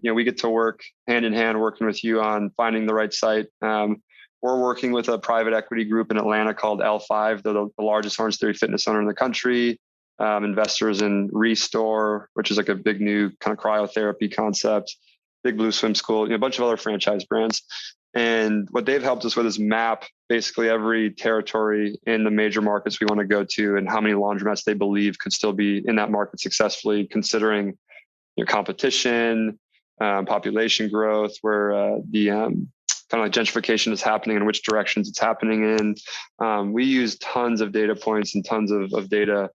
we get to work hand in hand working with you on finding the right site. We're working with a private equity group in Atlanta called L5. They're the largest Orange Theory fitness owner in the country. Investors in Restore, which is like a big new kind of cryotherapy concept, Big Blue Swim School, a bunch of other franchise brands. And what they've helped us with is map basically every territory in the major markets we want to go to and how many laundromats they believe could still be in that market successfully, considering competition, population growth, where the kind of like gentrification is happening and which directions it's happening in. We use tons of data points and tons of data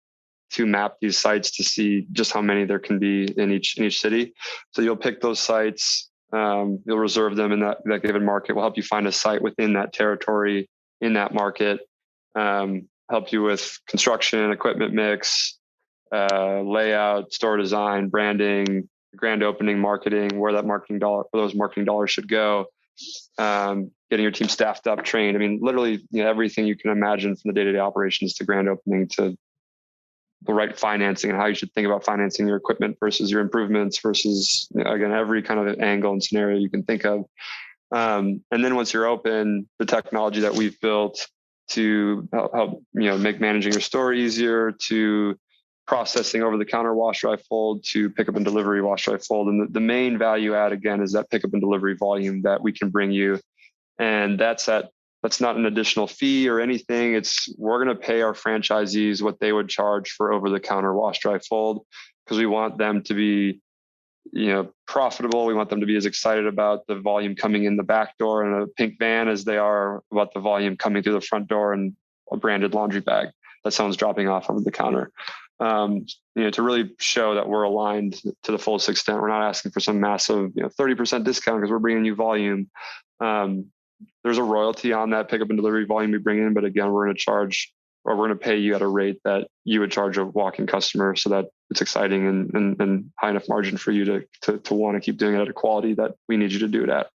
to map these sites to see just how many there can be in each city. So you'll pick those sites, you'll reserve them in that given market. We'll help you find a site within that territory in that market, help you with construction, equipment mix, layout, store design, branding, grand opening, marketing, where those marketing dollars should go, getting your team staffed up, trained. I mean, literally, everything you can imagine from the day-to-day operations to grand opening to the right financing and how you should think about financing your equipment versus your improvements versus, again, every kind of angle and scenario you can think of. And then once you're open, the technology that we've built to help make managing your store easier, to processing over the counter wash, dry, fold, to pickup and delivery wash, dry, fold. And the main value add, again, is that pickup and delivery volume that we can bring you. And that's not an additional fee or anything. We're going to pay our franchisees what they would charge for over the counter wash, dry, fold, because we want them to be profitable. We want them to be as excited about the volume coming in the back door in a pink van as they are about the volume coming through the front door in a branded laundry bag that someone's dropping off over the counter. To really show that we're aligned to the fullest extent. We're not asking for some massive 30% discount because we're bringing you volume. There's a royalty on that pickup and delivery volume we bring in, but again, we're going to pay you at a rate that you would charge a walk-in customer, so that it's exciting and high enough margin for you to want to keep doing it at a quality that we need you to do it at.